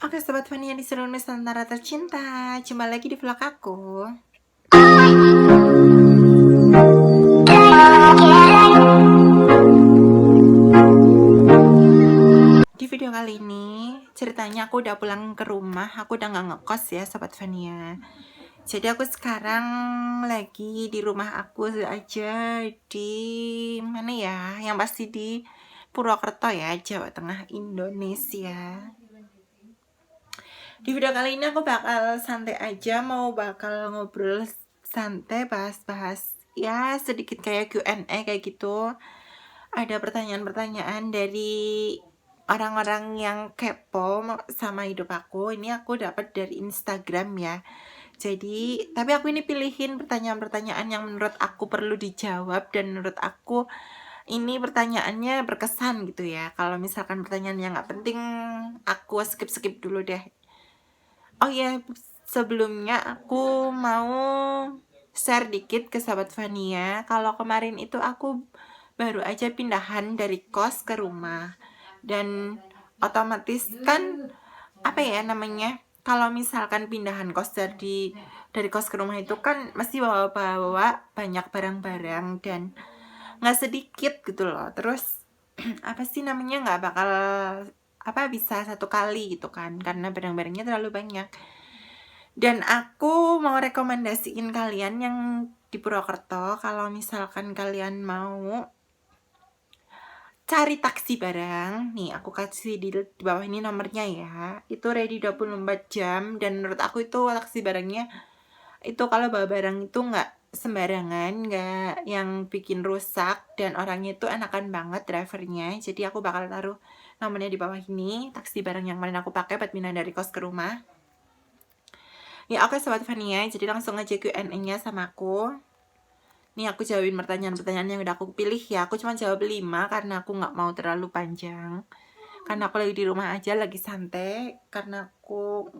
Oke Sobat Fania di seluruh Nusantara tercinta, jumpa lagi di vlog aku. Di video kali ini ceritanya aku udah pulang ke rumah. Aku udah gak ngekos ya Sobat Fania. Jadi aku sekarang lagi di rumah aku aja, di mana ya, yang pasti di Purwokerto ya, Jawa Tengah, Indonesia. Di video kali ini aku bakal santai aja, bakal ngobrol santai, bahas-bahas ya sedikit kayak Q&A kayak gitu. Ada pertanyaan-pertanyaan dari orang-orang yang kepo sama hidup aku. Ini aku dapat dari Instagram ya. Jadi, tapi aku ini pilihin pertanyaan-pertanyaan yang menurut aku perlu dijawab dan menurut aku ini pertanyaannya berkesan gitu ya. Kalau misalkan pertanyaan yang nggak penting, aku skip dulu deh. Oh ya, sebelumnya aku mau share dikit ke sahabat Fania. Kalau kemarin itu aku baru aja pindahan dari kos ke rumah, dan otomatis kan apa ya namanya, kalau misalkan pindahan kos dari kos ke rumah itu kan mesti bawa banyak barang-barang dan nggak sedikit gitu loh. Terus apa sih namanya, nggak bakal bisa satu kali gitu kan, karena barang-barangnya terlalu banyak. Dan aku mau rekomendasiin kalian yang di Purwokerto, kalau misalkan kalian mau cari taksi barang, nih aku kasih di bawah ini nomornya ya. Itu ready 24 jam, dan menurut aku itu taksi barangnya itu kalau bawa barang itu nggak sembarangan, nggak yang bikin rusak, dan orangnya itu enakan banget drivernya. Jadi aku bakal taruh nomornya di bawah ini, taksi barang yang kemarin aku pakai buat pindah dari kos ke rumah. Ya oke Sobat Fania, jadi langsung aja Q&A-nya sama aku. Nih aku jawabin pertanyaan-pertanyaan yang udah aku pilih ya. Aku cuma jawab 5 karena aku nggak mau terlalu panjang. Karena aku lagi di rumah aja, lagi santai. Karena aku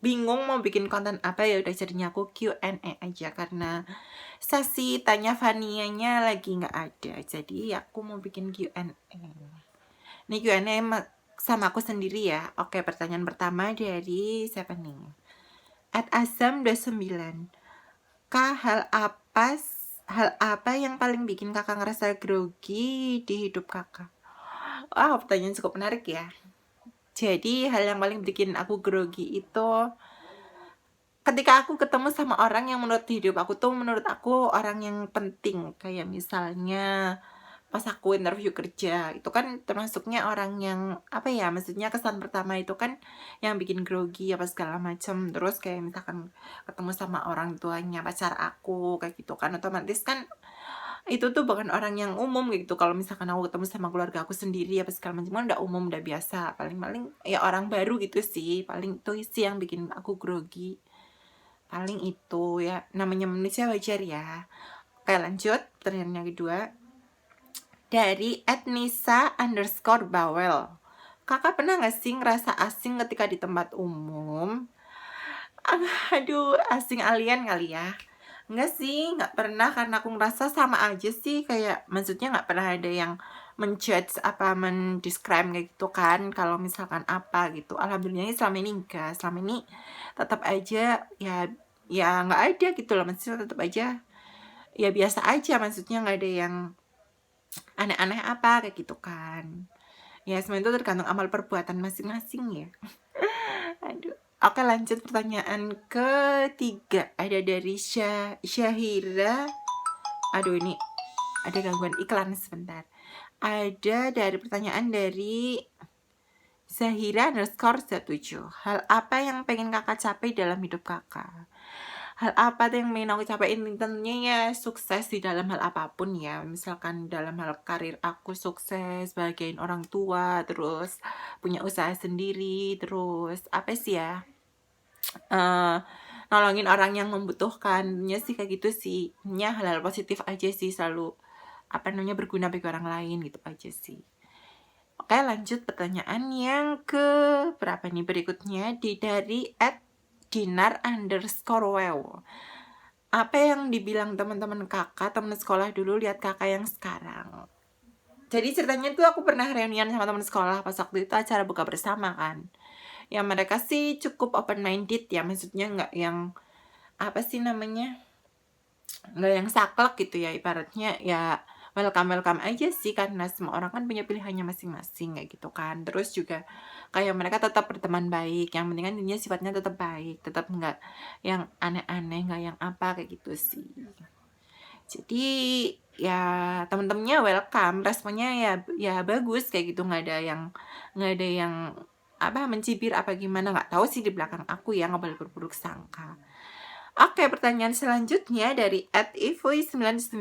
bingung mau bikin konten apa, ya udah jadinya aku Q&A aja. Karena sesi tanya Fania-nya lagi nggak ada. Jadi aku mau bikin Q&A. Nih Q&A sama aku sendiri ya. Oke, pertanyaan pertama dari siapa nih? @asam29. Kak, hal apa yang paling bikin kakak ngerasa grogi di hidup kakak? Wah, pertanyaan cukup menarik ya. Jadi hal yang paling bikin aku grogi itu ketika aku ketemu sama orang yang menurut aku orang yang penting. Kayak misalnya pas aku interview kerja, itu kan termasuknya orang yang apa ya, maksudnya kesan pertama itu kan yang bikin grogi apa segala macam. Terus kayak misalkan ketemu sama orang tuanya pacar aku kayak gitu kan, otomatis kan itu tuh bukan orang yang umum gitu. Kalau misalkan aku ketemu sama keluarga aku sendiri apa segala macam kan udah umum, udah biasa. Paling ya orang baru gitu sih, paling itu sih yang bikin aku grogi. Paling itu ya, namanya manusia wajar ya. Oke, lanjut pertanyaan yang kedua dari @nisa_bawel. Kakak pernah gak sih ngerasa asing ketika di tempat umum? Aduh, asing alien kali ya. Enggak sih, nggak pernah, karena aku ngerasa sama aja sih. Kayak maksudnya nggak pernah ada yang menjudge apa mendescribe kayak gitu kan, kalau misalkan apa gitu. Alhamdulillah selama ini enggak, selama ini tetap aja ya nggak ada gitu loh, maksudnya tetap aja ya biasa aja, maksudnya nggak ada yang aneh-aneh apa kayak gitu kan. Ya semua itu tergantung amal perbuatan masing-masing ya. Aduh. Oke, lanjut pertanyaan ketiga. Ada dari Syahira. Aduh, ini ada gangguan iklan sebentar. Ada dari pertanyaan dari Zahira_17. Hal apa yang pengen kakak capai dalam hidup kakak? Hal apa tuh yang pengen aku capain? Tentunya ya sukses di dalam hal apapun ya. Misalkan dalam hal karir aku sukses, bahagiain orang tua, terus punya usaha sendiri, terus apa sih ya, nolongin orang yang membutuhkannya sih, kayak gitu sih. Ya hal-hal positif aja sih, selalu apa namanya berguna bagi orang lain gitu aja sih. Oke, lanjut pertanyaan yang ke berapa nih berikutnya, dari @dinar_wow. Apa yang dibilang teman-teman kakak, teman sekolah dulu lihat kakak yang sekarang? Jadi ceritanya tuh aku pernah reunian sama teman sekolah pas waktu itu acara buka bersama kan. Ya mereka sih cukup open minded ya, maksudnya nggak yang apa sih namanya, nggak yang saklek gitu ya, ibaratnya ya welcome-welcome aja sih, karena semua orang kan punya pilihannya masing-masing kayak gitu kan. Terus juga kayak mereka tetap berteman baik, yang penting kan intinya sifatnya tetap baik, tetap nggak yang aneh-aneh, nggak yang apa kayak gitu sih. Jadi ya temen-temennya welcome, responnya ya bagus kayak gitu, nggak ada yang apa mencibir apa gimana, nggak tahu sih di belakang aku ya, nggak boleh berburuk sangka. Oke, pertanyaan selanjutnya dari @ivoy99.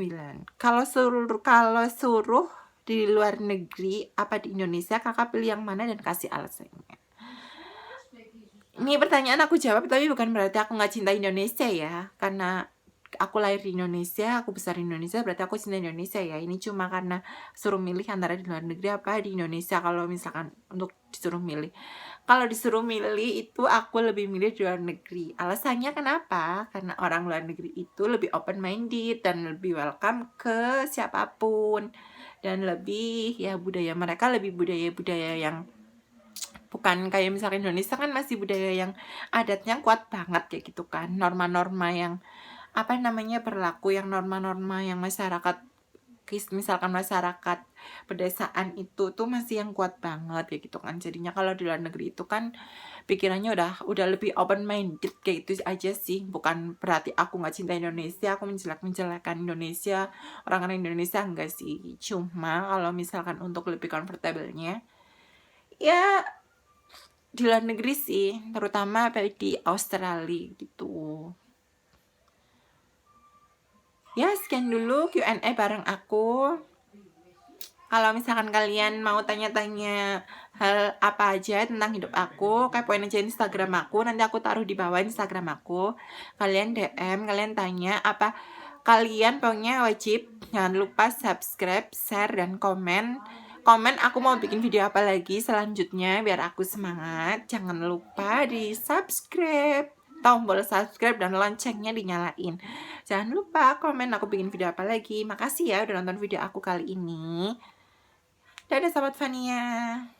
Kalau suruh di luar negeri apa di Indonesia, kakak pilih yang mana dan kasih alasannya. Ini pertanyaan aku jawab, tapi bukan berarti aku nggak cinta Indonesia ya, karena aku lahir di Indonesia, aku besar di Indonesia, berarti aku cinta Indonesia ya. Ini cuma karena suruh milih antara di luar negeri apa di Indonesia. Kalau misalkan untuk disuruh milih, kalau disuruh milih itu aku lebih milih di luar negeri. Alasannya kenapa? Karena orang luar negeri itu lebih open minded dan lebih welcome ke siapapun, dan lebih ya budaya mereka lebih budaya yang bukan kayak misalkan Indonesia kan masih budaya yang adatnya kuat banget kayak gitu kan, norma-norma yang apa namanya berlaku, yang norma-norma yang masyarakat misalkan masyarakat pedesaan itu tuh masih yang kuat banget kayak gitu kan. Jadinya kalau di luar negeri itu kan pikirannya udah lebih open minded kayak gitu aja sih. Bukan berarti aku nggak cinta Indonesia, aku menjelek-menjelekan Indonesia, orang-orang Indonesia, enggak sih. Cuma kalau misalkan untuk lebih comfortable-nya ya di luar negeri sih, terutama di Australia gitu. Ya, sekian dulu Q&A bareng aku. Kalau misalkan kalian mau tanya-tanya hal apa aja tentang hidup aku, kepoin aja Instagram aku, nanti aku taruh di bawah Instagram aku. Kalian DM, kalian tanya apa kalian, pokoknya wajib jangan lupa subscribe, share, dan komen. Komen aku mau bikin video apa lagi selanjutnya biar aku semangat. Jangan lupa di subscribe, tombol subscribe dan loncengnya dinyalain. Jangan lupa komen aku bikin video apa lagi. Makasih ya udah nonton video aku kali ini. Dadah sahabat Fania.